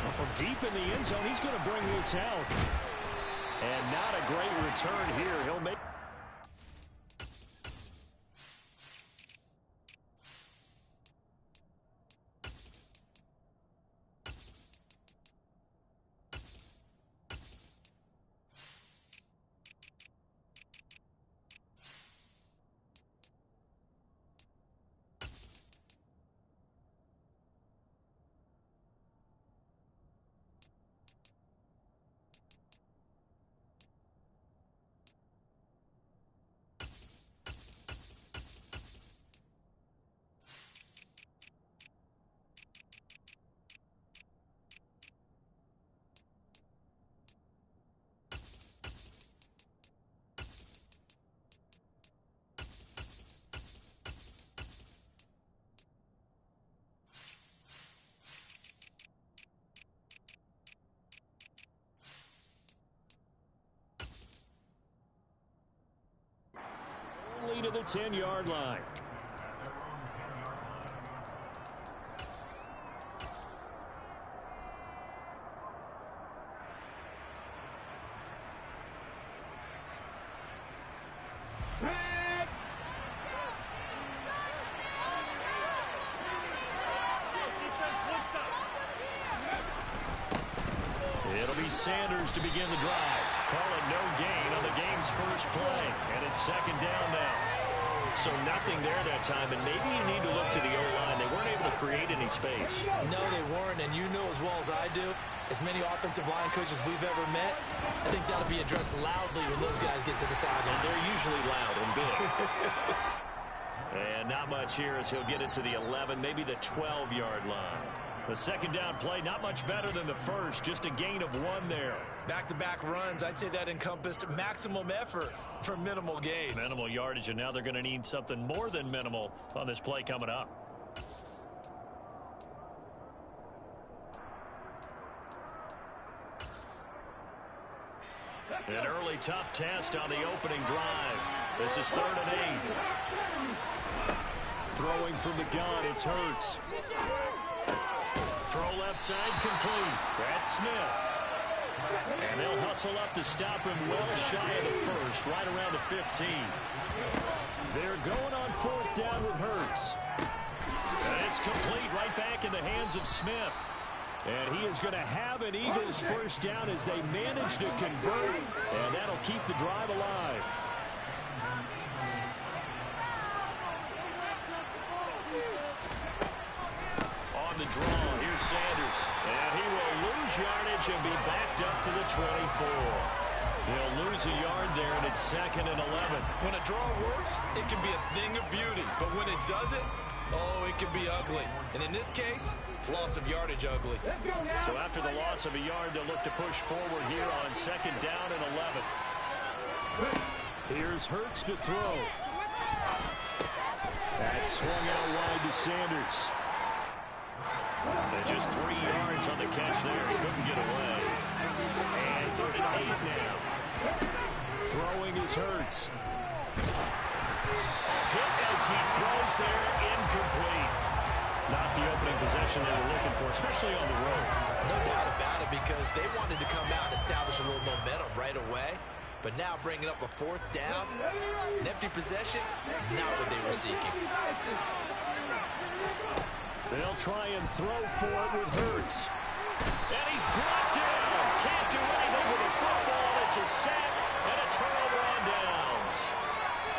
Well, from deep in the end zone, he's going to bring this out. And not a great return here. He'll make... to the 10-yard line. It'll be Sanders to begin the drive. Call it no gain on the game's first play. And it's second down now. So nothing there that time, and maybe you need to look to the O-line. They weren't able to create any space. No, they weren't, and you know as well as I do, as many offensive line coaches we've ever met, I think that'll be addressed loudly when those guys get to the sideline. And they're usually loud and big. And not much here as he'll get it to the 11, maybe the 12-yard line. The second down play, not much better than the first, just a gain of 1 there. Back-to-back runs, I'd say that encompassed maximum effort for minimal gain. Minimal yardage, and now they're going to need something more than minimal on this play coming up. An early tough test on the opening drive. This is 3rd and 8. Throwing from the gun, it's Hurts. Throw left side complete. That's Smith. And they'll hustle up to stop him well shy of the first, right around the 15. They're going on 4th down with Hurts. And it's complete right back in the hands of Smith. And he is going to have an Eagles first down as they manage to convert. And that'll keep the drive alive. On the draw, here's Sanders. And he will lose yardage and be backed up to the 24. He'll lose a yard there, and it's 2nd and 11. When a draw works, it can be a thing of beauty. But when it doesn't, oh, it can be ugly. And in this case, loss of yardage ugly. So after the loss of a yard, they'll look to push forward here on 2nd down and 11. Here's Hurts to throw. That's swung out wide to Sanders. And just 3 yards on the catch there. He couldn't get away. And 3rd and 8 now. Throwing is Hurts. A hit as he throws there, incomplete. Not the opening possession they were looking for, especially on the road. No doubt about it, because they wanted to come out and establish a little momentum right away. But now bringing up a 4th down, an empty possession, not what they were seeking. They'll try and throw for it with Hurts. And he's brought down. Can't do anything with the football. It's a sack and a turnover on downs.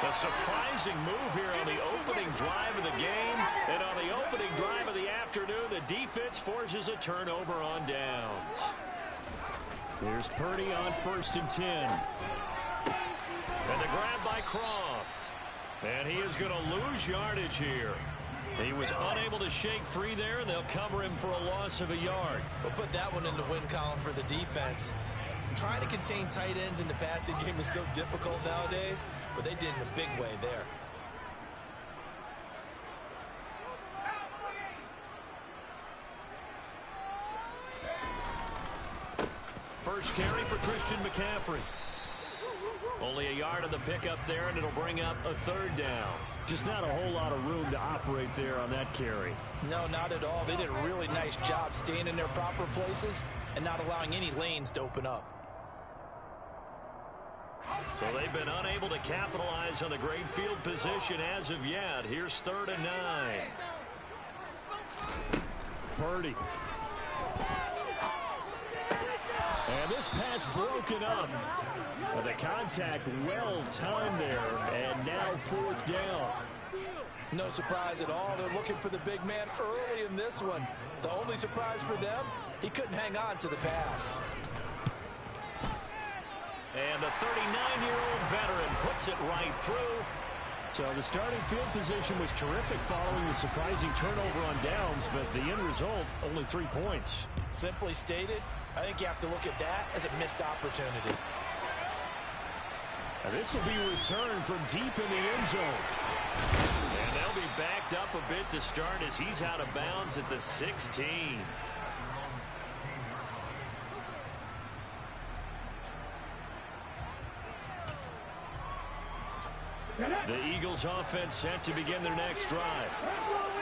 A surprising move here on the opening drive of the game. And on the opening drive of the afternoon, the defense forces a turnover on downs. Here's Purdy on 1st and 10. And the grab by Croft. And he is going to lose yardage here. He was unable to shake free there, and they'll cover him for a loss of a yard. We'll put that one in the win column for the defense. Trying to contain tight ends in the passing game is so difficult nowadays, but they did in a big way there. First carry for Christian McCaffrey. Only a yard on the pickup there, and it'll bring up a 3rd down. Just not a whole lot of room to operate there on that carry. No, not at all. They did a really nice job staying in their proper places and not allowing any lanes to open up. So they've been unable to capitalize on the great field position as of yet. Here's 3rd and 9. Purdy. And this pass broken up. The contact well timed there. And now 4th down. No surprise at all. They're looking for the big man early in this one. The only surprise for them, he couldn't hang on to the pass. And the 39-year-old veteran puts it right through. So the starting field position was terrific following the surprising turnover on downs, but the end result, only 3 points. Simply stated, I think you have to look at that as a missed opportunity. Now this will be returned from deep in the end zone. And they'll be backed up a bit to start as he's out of bounds at the 16. The Eagles offense set to begin their next drive.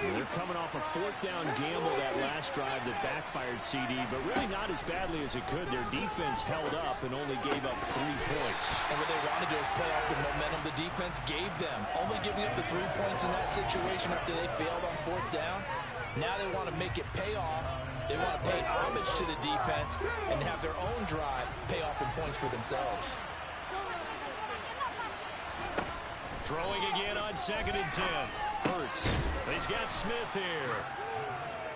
They're coming off a 4th down gamble that last drive that backfired CD, but really not as badly as it could. Their defense held up and only gave up 3 points. And what they want to do is play off the momentum the defense gave them. Only giving up the 3 points in that situation after they failed on 4th down. Now they want to make it pay off. They want to pay homage to the defense and have their own drive pay off in points for themselves. Throwing again on 2nd and 10. Hurts. He's got Smith here.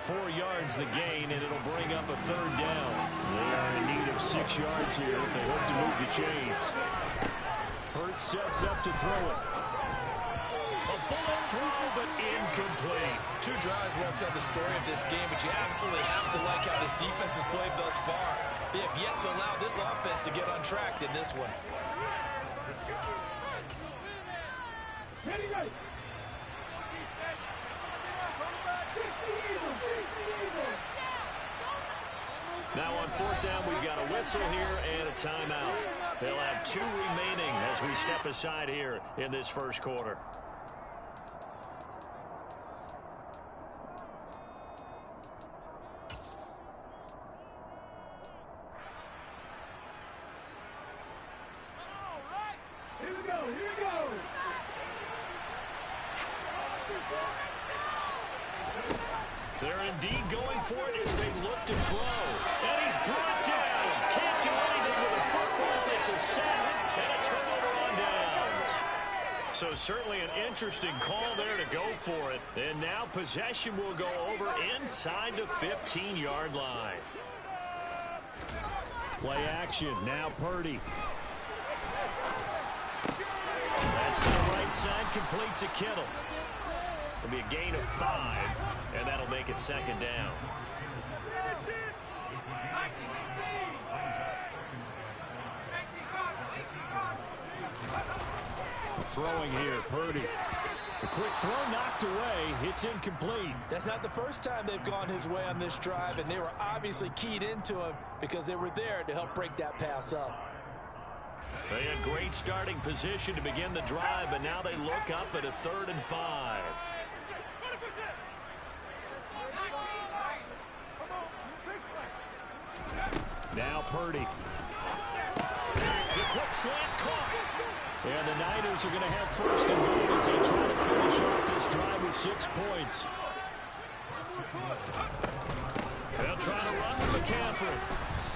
4 yards the gain, and it'll bring up a 3rd down. They are in need of 6 yards here if they hope to move the chains. Hurts sets up to throw it. A bullet throw, but incomplete. 2 drives won't tell the story of this game, but you absolutely have to like how this defense has played thus far. They have yet to allow this offense to get untracked in this one. Now on 4th down, we've got a whistle here and a timeout. They'll have 2 remaining as we step aside here in this first quarter. They're indeed going for it as they look to throw. And he's brought down. Can't do anything with the football. It's a sack and a turnover on downs. So certainly an interesting call there to go for it. And now possession will go over inside the 15-yard line. Play action. Now Purdy. That's to the right side, complete to Kittle. It'll be a gain of 5, and that'll make it 2nd down. Throwing here, Purdy. The quick throw knocked away. It's incomplete. That's not the first time they've gone his way on this drive, and they were obviously keyed into him because they were there to help break that pass up. They had great starting position to begin the drive, but now they look up at a 3rd and 5. Now Purdy. The quick slant caught. And the Niners are going to have 1st and goal as they try to finish off this drive with 6 points. They'll try to run with McCaffrey.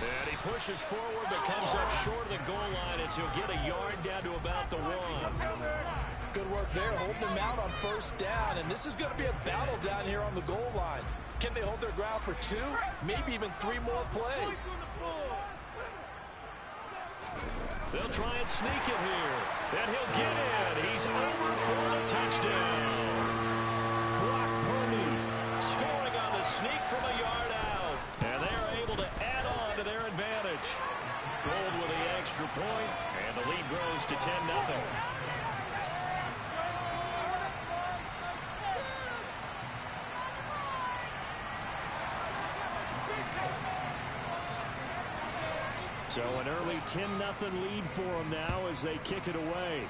And he pushes forward but comes up short of the goal line as he'll get a yard down to about the 1. Good work there, holding them out on 1st down. And this is going to be a battle down here on the goal line. Can they hold their ground for 2, maybe even 3 more plays? They'll try and sneak it here. And he'll get in. He's over for the touchdown. Brock Purdy scoring on the sneak from a yard out. And they are able to add on to their advantage. Gold with the extra point, and the lead grows to 10-0. So an early 10-0 lead for them now as they kick it away.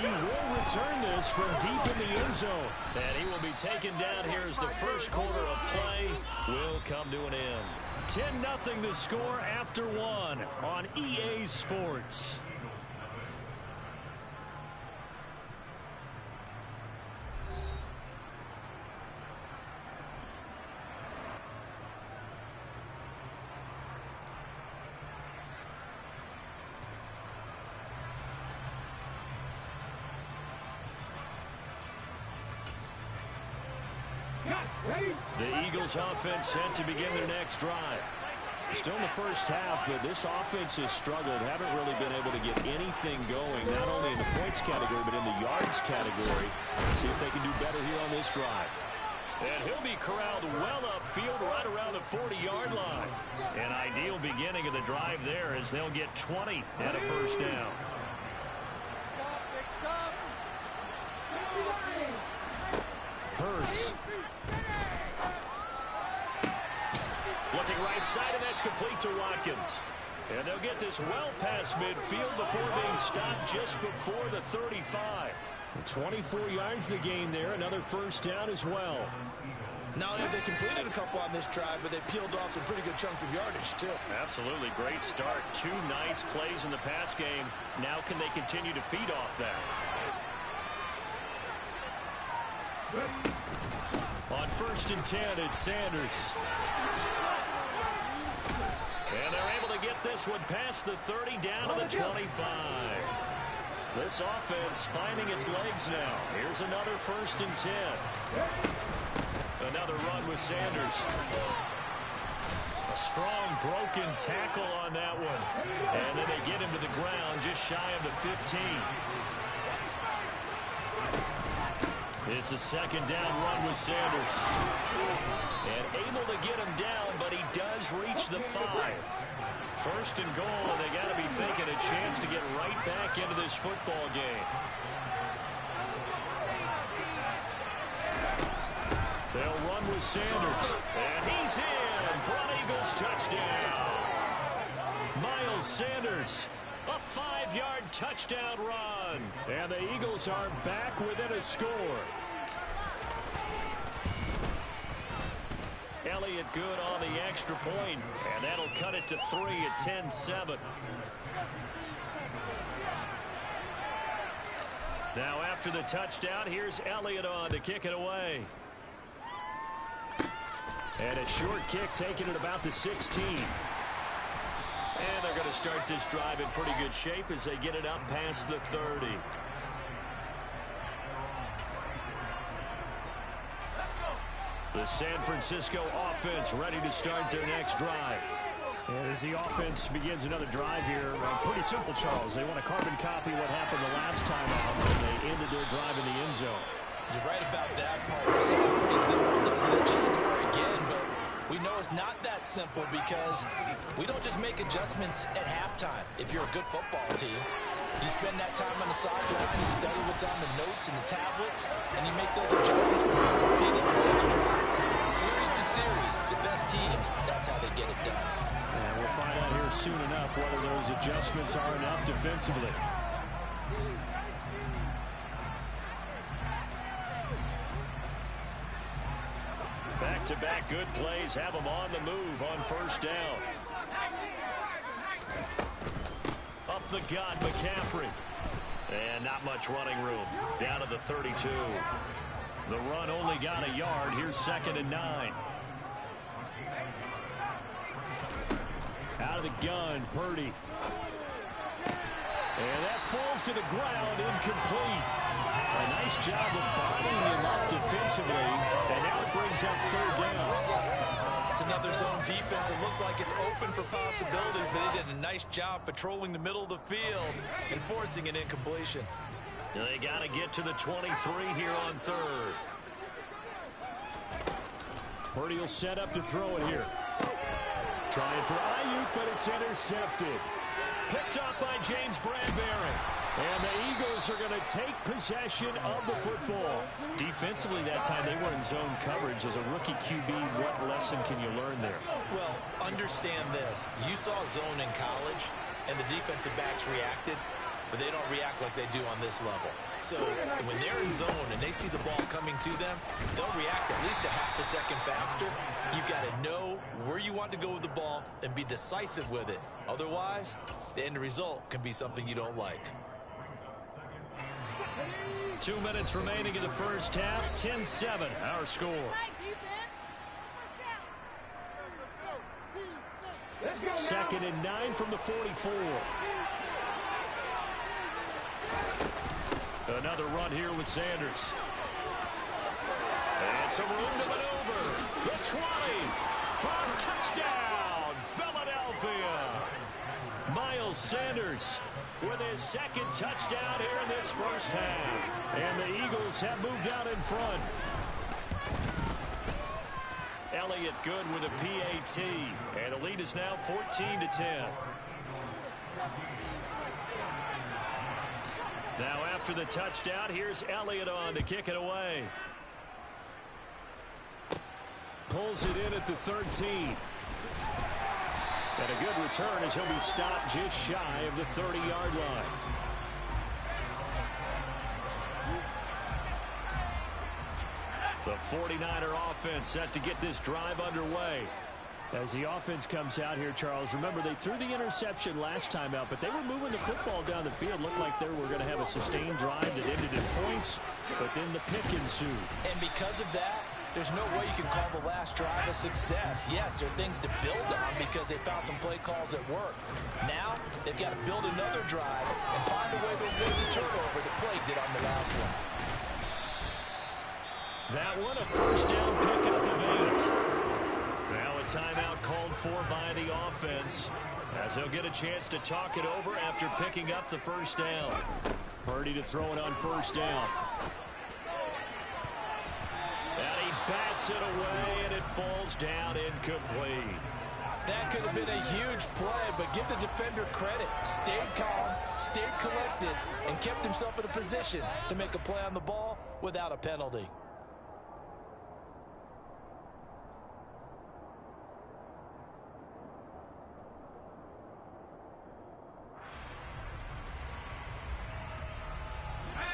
he will return this from deep in the end zone. And he will be taken down here as the first quarter of play will come to an end. 10-0 the score after one on EA Sports. The Eagles offense set to begin their next drive. Still in the first half, but this offense has struggled. Haven't really been able to get anything going, not only in the points category, but in the yards category. See if they can do better here on this drive. And he'll be corralled well upfield right around the 40-yard line. An ideal beginning of the drive there as they'll get 20 at a first down. Hurts. Looking right side, and that's complete to Watkins. And they'll get this well past midfield before being stopped just before the 35. 24 yards to gain there. Another first down as well. Not only have they completed a couple on this drive, but they peeled off some pretty good chunks of yardage, too. Absolutely. Great start. Two nice plays in the pass game. Now can they continue to feed off that? On 1st and 10, it's Sanders. And they're able to get this one past the 30 down to the 25. This offense finding its legs now. Here's another 1st and 10. Another run with Sanders. A strong broken tackle on that one. And then they get him to the ground just shy of the 15. It's a second down run with Sanders. And able to get him down, but he does reach the 5. 1st and goal, and they got to be thinking a chance to get right back into this football game. They'll run with Sanders. And he's in for an Eagles touchdown. Miles Sanders. A 5-yard touchdown run. And the Eagles are back within a score. Elliott good on the extra point, and that'll cut it to 3 at 10-7. Now after the touchdown, here's Elliott on to kick it away. And a short kick taken at about the 16. And they're going to start this drive in pretty good shape as they get it up past the 30. The San Francisco offense ready to start their next drive. And as the offense begins another drive here, pretty simple, Charles. They want to carbon copy what happened the last time out when they ended their drive in the end zone. You're right about that part. It sounds pretty simple, doesn't it? Just score again, but we know it's not that simple because we don't just make adjustments at halftime. If you're a good football team, you spend that time on the sideline, you study what's on the notes and the tablets, and you make those adjustments series to series. The best teams, that's how they get it done. And we'll find out here soon enough whether those adjustments are enough defensively. Back-to-back good plays have them on the move on 1st down. Up the gut, McCaffrey. And not much running room. Down to the 32. The run only got a yard. Here's 2nd and 9. Out of the gun, Purdy. And that falls to the ground, incomplete. A nice job of bottling him up defensively, and now it brings up 3rd down. It's another zone defense. It looks like it's open for possibilities, but they did a nice job patrolling the middle of the field and forcing an incompletion. They got to get to the 23 here on 3rd. Purdy will set up to throw it here. Trying for Ayuk, but it's intercepted. Picked up by James Bradbury. And the Eagles are going to take possession of the football. Defensively that time, they were in zone coverage. As a rookie QB, what lesson can you learn there? Well, understand this. You saw zone in college, and the defensive backs reacted, but they don't react like they do on this level. So when they're in zone and they see the ball coming to them, they'll react at least a half a second faster. You've got to know where you want to go with the ball and be decisive with it. Otherwise, the end result can be something you don't like. 2 minutes remaining in the first half. 10-7, our score. Second and 9 from the 44. Another run here with Sanders. And some room to maneuver. The 20 for touchdown, Philadelphia. Miles Sanders with his second touchdown here in this first half. And the Eagles have moved out in front. Elliott good with a PAT. And the lead is now 14-10. Now after the touchdown, here's Elliott on to kick it away. Pulls it in at the 13. And a good return as he'll be stopped just shy of the 30-yard line. The 49er offense set to get this drive underway. As the offense comes out here, Charles, remember they threw the interception last time out, but they were moving the football down the field. Looked like they were going to have a sustained drive that ended in points, but then the pick ensued. And because of that, there's no way you can call the last drive a success. Yes, there are things to build on because they found some play calls that work. Now, they've got to build another drive and find a way to avoid the turnover that plagued it on the last one. That one, a first down pickup of 8. Now a timeout called for by the offense as they'll get a chance to talk it over after picking up the first down. Purdy to throw it on first down. And he bats it away, and it falls down incomplete. That could have been a huge play, but give the defender credit. Stayed calm, stayed collected, and kept himself in a position to make a play on the ball without a penalty.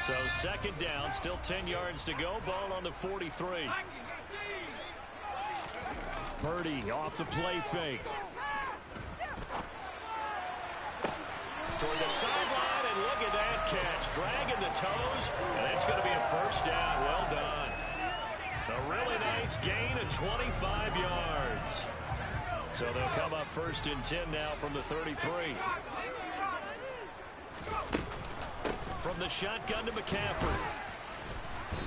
So second down, still 10 yards to go. Ball on the 43. Purdy off the play fake. Toward the sideline, and look at that catch. Dragging the toes, and that's going to be a first down. Well done. A really nice gain of 25 yards. So they'll come up first and 10 now from the 33. From the shotgun to McCaffrey.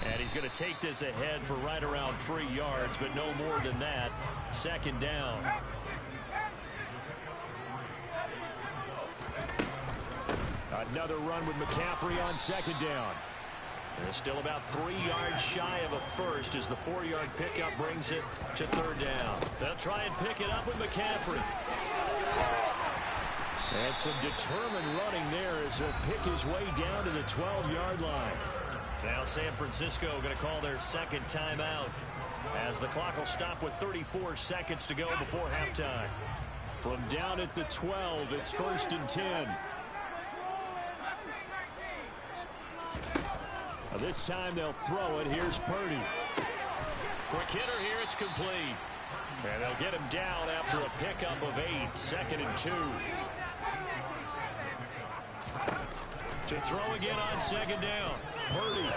And he's going to take this ahead for right around 3 yards, but no more than that. Second down. Another run with McCaffrey on second down. They're still about 3 yards shy of a first as the 4-yard pickup brings it to third down. They'll try and pick it up with McCaffrey. And some determined running there as he'll pick his way down to the 12-yard line. Now San Francisco going to call their second timeout as the clock will stop with 34 seconds to go before halftime. From down at the 12, it's first and 10. Now this time they'll throw it. Here's Purdy. Quick hitter here. It's complete. And they'll get him down after a pickup of 8. Second and 2. To throw again on second down. Purdy.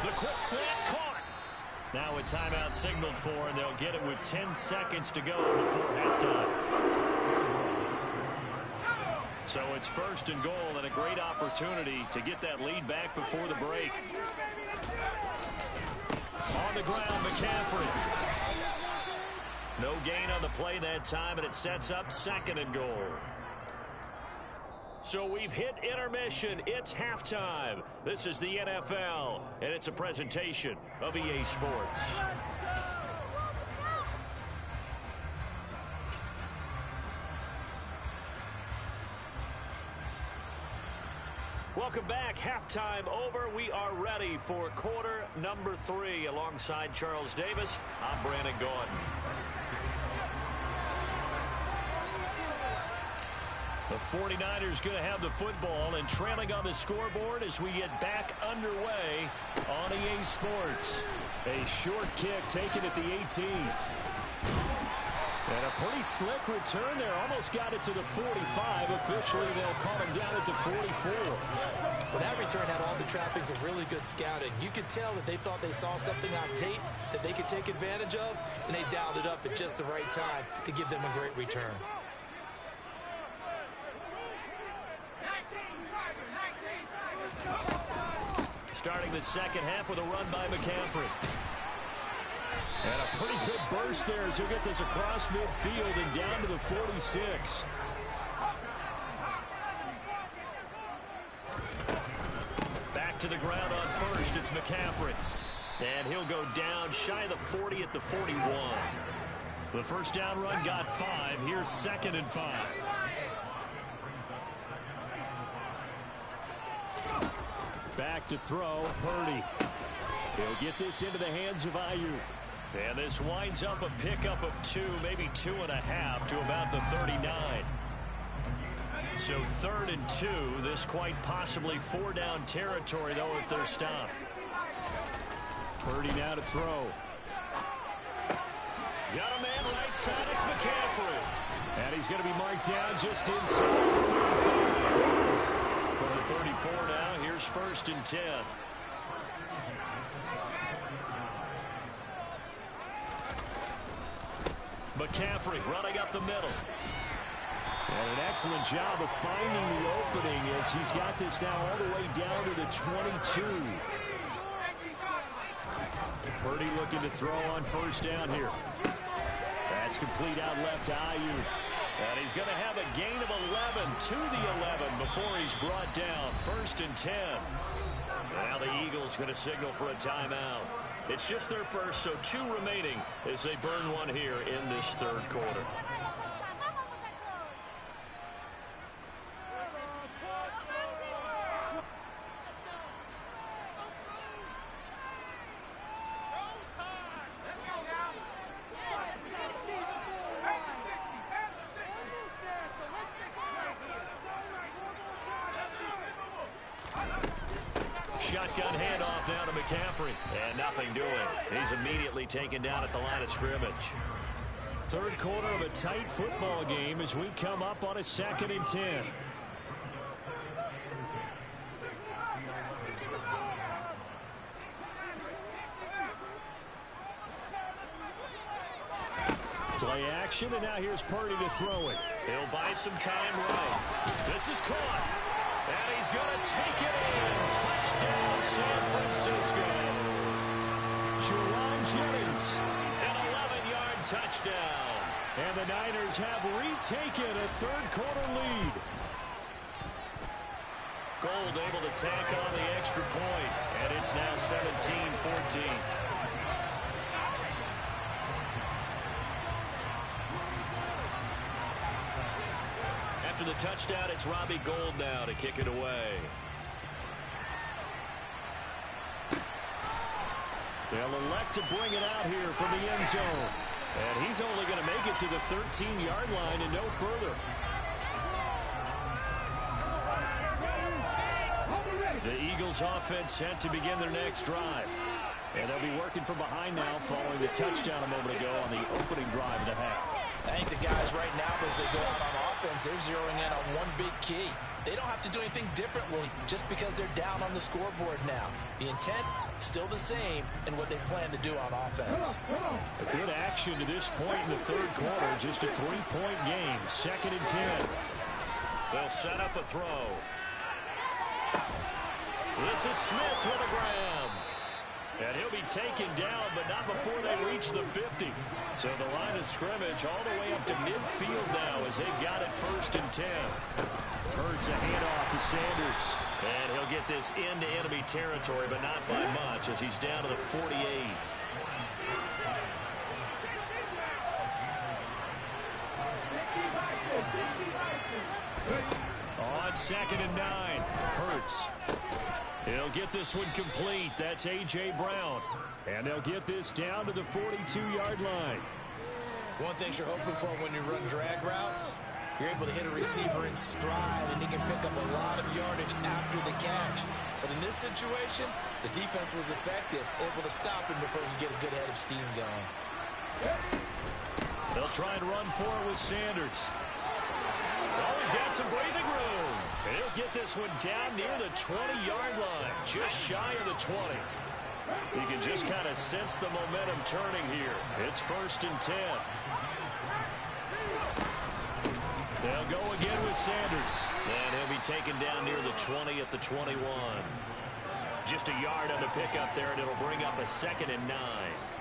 The quick slant caught. Now a timeout signaled for, and they'll get it with 10 seconds to go before halftime. So it's first and goal, and a great opportunity to get that lead back before the break. On the ground, McCaffrey. No gain on the play that time, and it sets up second and goal. So we've hit intermission. It's halftime. This is the NFL, and it's a presentation of EA Sports. Welcome back. Halftime over. We are ready for quarter number 3. Alongside Charles Davis, I'm Brandon Gaudin. The 49ers going to have the football and trailing on the scoreboard as we get back underway on EA Sports. A short kick taken at the 18. And a pretty slick return there. Almost got it to the 45. Officially, they'll call him down at the 44. Well, that return had all the trappings of really good scouting. You could tell that they thought they saw something on tape that they could take advantage of, and they dialed it up at just the right time to give them a great return. Starting the second half with a run by McCaffrey. And a pretty good burst there as he'll get this across midfield and down to the 46. Back to the ground on first. It's McCaffrey. And he'll go down shy of the 40 at the 41. The first down run got 5. Here's 2nd and 5. Back to throw, Purdy. He'll get this into the hands of Ayuk. And this winds up a pickup of 2, maybe 2.5 to about the 39. So 3rd and 2, this quite possibly 4-down territory, though, if they're stopped. Purdy now to throw. Got a man right side, it's McCaffrey. And he's going to be marked down just inside the 35. From the 34 now, here's 1st and 10. McCaffrey running up the middle. And an excellent job of finding the opening as he's got this now all the way down to the 22. Purdy looking to throw on 1st down here. That's complete out left to Ayuk. And he's going to have a gain of 11 to the 11 before he's brought down. 1st and 10. Now the Eagles going to signal for a timeout. It's just their first, so 2 remaining as they burn one here in this 3rd quarter. Shotgun handoff now to McCaffrey. And nothing doing. He's immediately taken down at the line of scrimmage. 3rd quarter of a tight football game as we come up on a 2nd and 10. Play action, and now here's Purdy to throw it. He'll buy some time right. This is caught. And he's going to take it in. Touchdown, San Francisco. Jerron Jennings, an 11-yard touchdown. And the Niners have retaken a 3rd quarter lead. Gold able to tack on the extra point, and it's now 17-14. After the touchdown, it's Robbie Gould now to kick it away. They'll elect to bring it out here from the end zone. And he's only going to make it to the 13-yard line and no further. The Eagles offense set to begin their next drive. And they'll be working from behind now following the touchdown a moment ago on the opening drive of the half. I think the guys right now, as they go out on offense, they're zeroing in on one big key. They don't have to do anything differently just because they're down on the scoreboard now. The intent, still the same in what they plan to do on offense. A good action to this point in the 3rd quarter. Just a 3-point game. 2nd and 10. They'll set up a throw. This is Smith with a grab. And he'll be taken down, but not before they reach the 50. So the line of scrimmage all the way up to midfield now as they've got it 1st and 10. Hurts a handoff to Sanders. And he'll get this into enemy territory, but not by much as he's down to the 48. On 2nd and 9, Hurts. He'll get this one complete. That's A.J. Brown. And they'll get this down to the 42-yard line. One thing you're hoping for when you run drag routes, You're able to hit a receiver in stride, and he can pick up a lot of yardage after the catch. But in this situation, the defense was effective, able to stop him before he could get a good head of steam going. They'll try and run for it with Sanders. Oh, he's got some breathing room. He'll get this one down near the 20-yard line, just shy of the 20. You can just kind of sense the momentum turning here. It's 1st and 10. They'll go again with Sanders. And he'll be taken down near the 20 at the 21. Just a yard on the pickup there, and it'll bring up a 2nd and 9.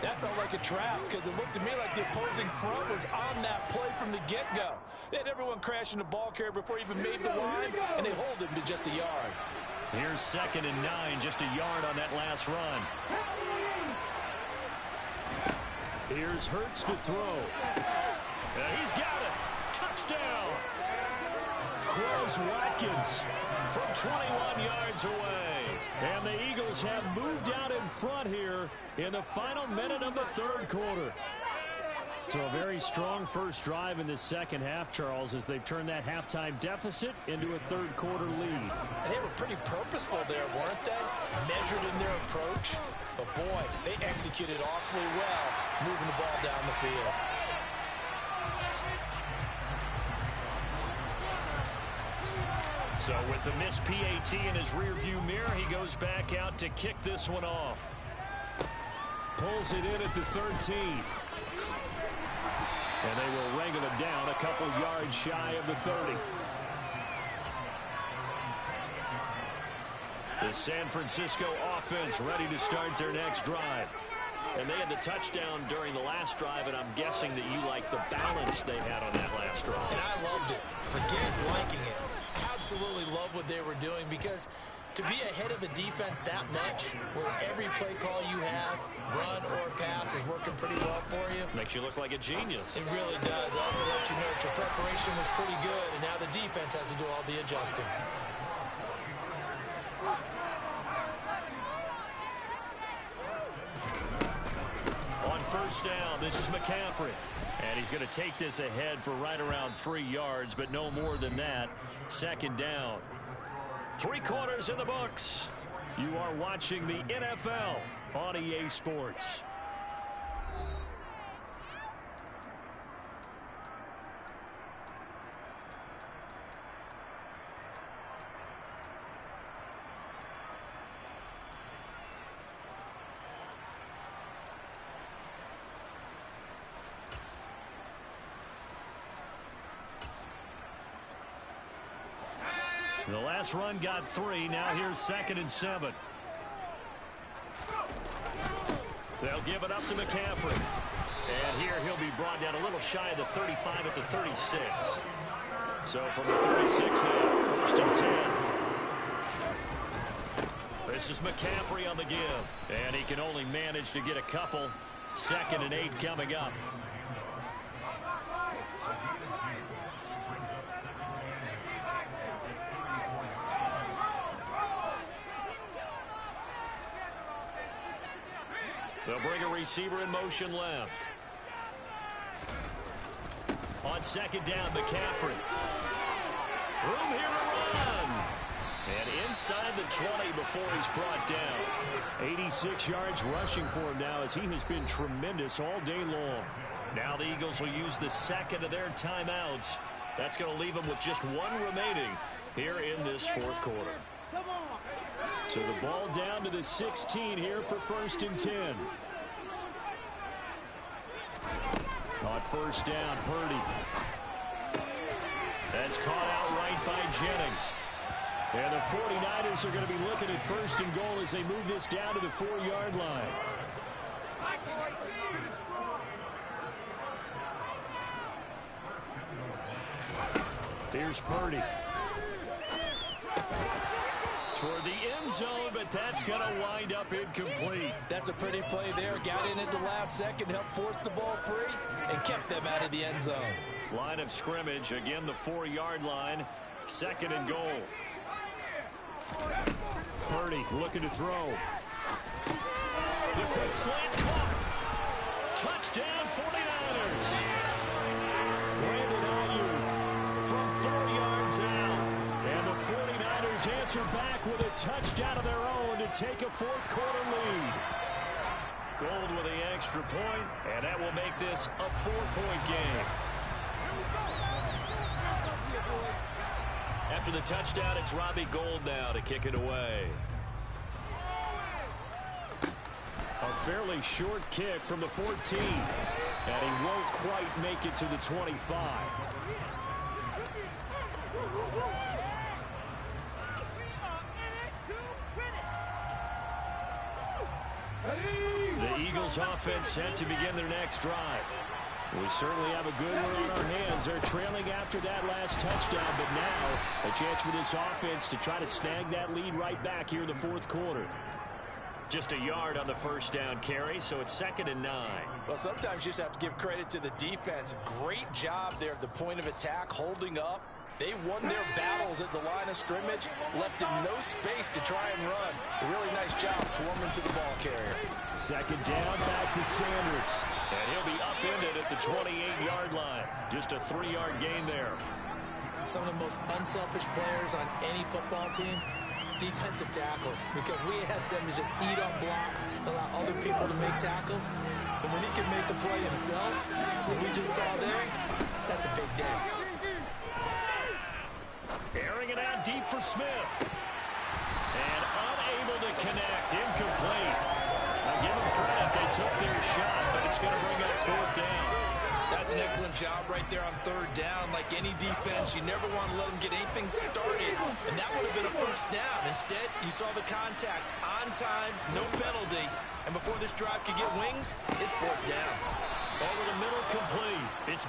That felt like a trap because it looked to me like the opposing front was on that play from the get-go. They had everyone crashing the ball carrier before he even made the line, and they hold him to just a yard. Here's 2nd and 9, just a yard on that last run. Here's Hurts to throw. He's got it. Touchdown. Quez Watkins from 21 yards away. And the Eagles have moved out in front here in the final minute of the 3rd quarter. So a very strong first drive in the second half, Charles, as they've turned that halftime deficit into a 3rd quarter lead. And they were pretty purposeful there, weren't they? Measured in their approach. But boy, they executed awfully well, moving the ball down the field. So with the missed PAT in his rearview mirror, he goes back out to kick this one off. Pulls it in at the 13. And they will wrangle it down a couple yards shy of the 30. The San Francisco offense ready to start their next drive. And they had the touchdown during the last drive, and I'm guessing that you like the balance they had on that last drive. And I loved it. Forget liking it. Absolutely love what they were doing, because to be ahead of the defense that much, where every play call you have, run or pass, is working pretty well for you. Makes you look like a genius. It really does. Also let you know that your preparation was pretty good, and now the defense has to do all the adjusting. On 1st down, this is McCaffrey. And he's going to take this ahead for right around 3 yards, but no more than that. 2nd down. 3 quarters in the books. You are watching the NFL on EA Sports. The last run got 3. Now here's 2nd and 7. They'll give it up to McCaffrey. And here he'll be brought down a little shy of the 35 at the 36. So from the 36 now, 1st and 10. This is McCaffrey on the give. And he can only manage to get a couple. 2nd and 8 coming up. They'll bring a receiver in motion left. On 2nd down, McCaffrey. Room here to run. And inside the 20 before he's brought down. 86 yards rushing for him now, as he has been tremendous all day long. Now the Eagles will use the 2nd of their timeouts. That's going to leave them with just 1 remaining here in this 4th quarter. So the ball down to the 16 here for 1st and 10. On 1st down, Purdy. That's caught out right by Jennings. And the 49ers are going to be looking at 1st and goal as they move this down to the 4-yard line. Here's Purdy. Toward the end zone, but that's going to wind up incomplete. That's a pretty play there. Got in at the last second, helped force the ball free, and kept them out of the end zone. Line of scrimmage, again the 4-yard line. 2nd and goal. Purdy looking to throw. The quick slant caught. Touchdown 49ers. Brandon Ayuk 4 yards out. And the 49ers answer back with a touchdown of their own to take a fourth-quarter lead. Gold with the extra point, and that will make this a 4-point game. After the touchdown, it's Robbie Gould now to kick it away. A fairly short kick from the 14. And he won't quite make it to the 25. The Eagles offense set to begin their next drive. We certainly have a good one on our hands. They're trailing after that last touchdown, but now a chance for this offense to try to snag that lead right back here in the fourth quarter. Just a yard on the first down carry, so it's 2nd and 9. Well, sometimes you just have to give credit to the defense. Great job there at the point of attack, holding up. They won their battles at the line of scrimmage, left in no space to try and run. A really nice job swarming to the ball carrier. 2nd down, back to Sanders. And he'll be upended at the 28-yard line. Just a 3-yard gain there. Some of the most unselfish players on any football team, defensive tackles, because we ask them to just eat up blocks, allow other people to make tackles. But when he can make a play himself, as we just saw there, that's a big day. Airing it out deep for Smith. And unable to connect. Incomplete. I'll give them credit. They took their shot, but it's going to bring up 4th down. That's an excellent job right there on 3rd down. Like any defense, you never want to let them get anything started. And that would have been a 1st down. Instead, you saw the contact on time, no penalty. And before this drive could get wings, it's 4th down. Over the middle, complete. It's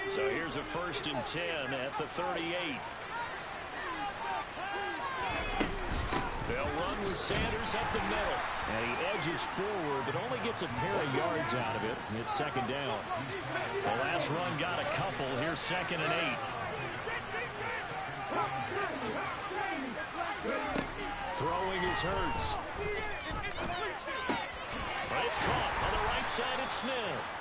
So here's a 1st and 10 at the 38. They'll run with Sanders up the middle. And he edges forward, but only gets a pair of yards out of it. It's 2nd down. The last run got a couple. Here's 2nd and 8. Throwing is Hurts. But it's caught on the right side. It's Smith.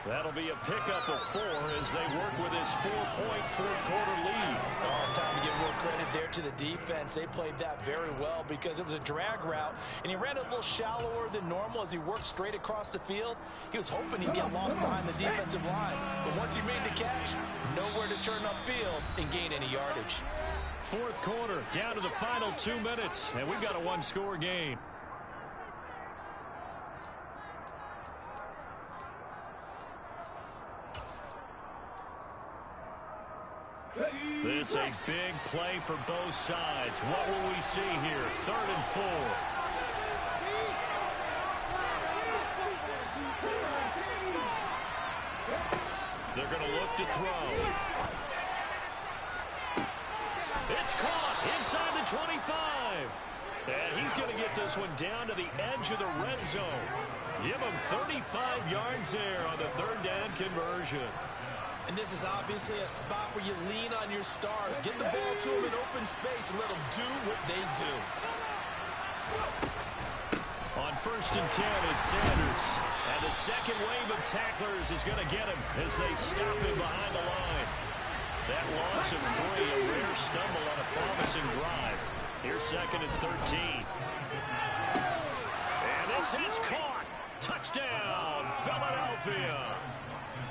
That'll be a pickup of 4 as they work with this 4-point fourth-quarter lead. Oh, it's time to give real credit there to the defense. They played that very well because it was a drag route, and he ran a little shallower than normal as he worked straight across the field. He was hoping he'd get lost behind the defensive line, but once he made the catch, nowhere to turn upfield and gain any yardage. Fourth quarter, down to the final 2 minutes, and we've got a one-score game. This a big play for both sides. What will we see here? 3rd and 4. They're going to look to throw. It's caught inside the 25. And he's going to get this one down to the edge of the red zone. Give him 35 yards there on the 3rd down conversion. And this is obviously a spot where you lean on your stars. Get the ball to them in open space and let them do what they do. On 1st and 10, it's Sanders. And the second wave of tacklers is going to get him as they stop him behind the line. That loss of 3, a rare stumble on a promising drive. Here's 2nd and 13. And this is caught. Touchdown, Philadelphia.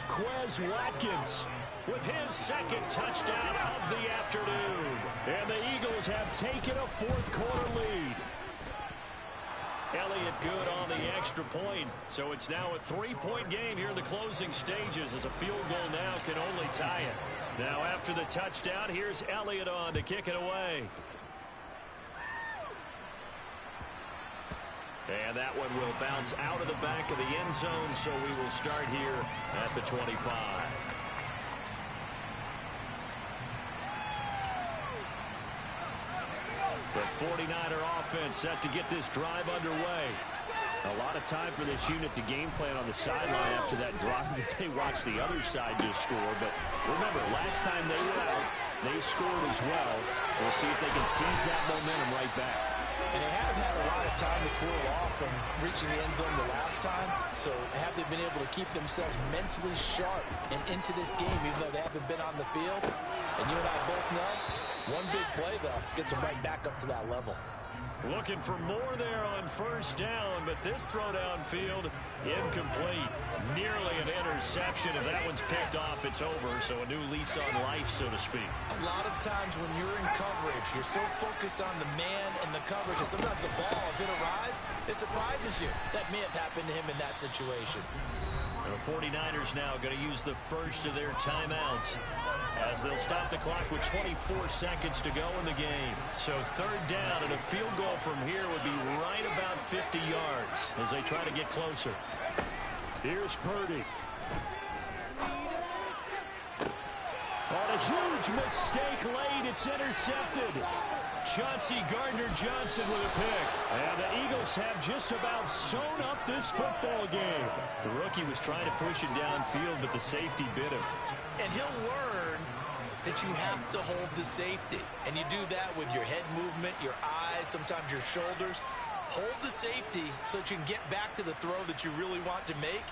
Quez Watkins with his 2nd touchdown of the afternoon. And the Eagles have taken a fourth-quarter lead. Elliott good on the extra point. So it's now a 3-point game here in the closing stages as a field goal now can only tie it. Now after the touchdown, here's Elliott on to kick it away. And that one will bounce out of the back of the end zone, so we will start here at the 25. The 49er offense set to get this drive underway. A lot of time for this unit to game plan on the sideline after that drive that they watched the other side just score. But remember, last time they were out, they scored as well. We'll see if they can seize that momentum right back. And they have had a lot of time to cool off from reaching the end zone the last time. So have they been able to keep themselves mentally sharp and into this game, even though they haven't been on the field? And you and I both know, one big play, though, gets them right back up to that level. Looking for more there on first down, but this throw downfield incomplete. Nearly an interception. If that one's picked off, it's over. So a new lease on life, so to speak. A lot of times when you're in coverage, you're so focused on the man and the coverage, and sometimes the ball, if it arrives, it surprises you. That may have happened to him in that situation. The 49ers now going to use the first of their timeouts as they'll stop the clock with 24 seconds to go in the game. So third down, and a field goal from here would be right about 50 yards as they try to get closer. Here's Purdy. On a huge mistake late, it's intercepted. Chauncey Gardner-Johnson with a pick. And the Eagles have just about sewn up this football game. The rookie was trying to push it downfield, but the safety bit him. And he'll learn that you have to hold the safety. And you do that with your head movement, your eyes, sometimes your shoulders. Hold the safety so that you can get back to the throw that you really want to make.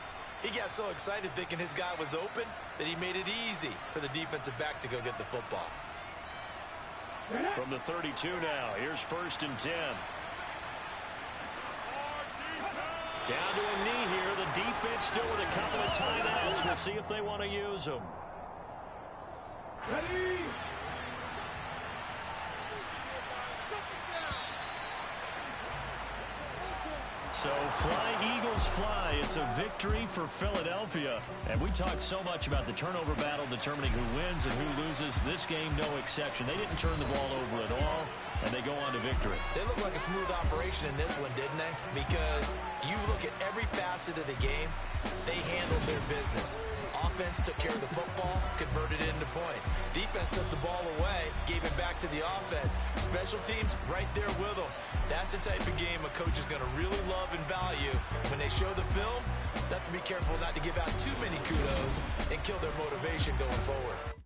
He got so excited thinking his guy was open that he made it easy for the defensive back to go get the football. From the 32 now, here's first and 10. Down to a knee here. The defense still with a couple of timeouts. We'll see if they want to use them. Ready? So fly, Eagles fly. It's a victory for Philadelphia. And we talked so much about the turnover battle determining who wins and who loses. This game, no exception. They didn't turn the ball over at all, and they go on to victory. They look like a smooth operation in this one, didn't they? Because you look at every facet of the game, they handled their business. Offense took care of the football, converted it into points. Defense took the ball away, gave it back to the offense. Special teams right there with them. That's the type of game a coach is going to really love and value. When they show the film, they have to be careful not to give out too many kudos and kill their motivation going forward.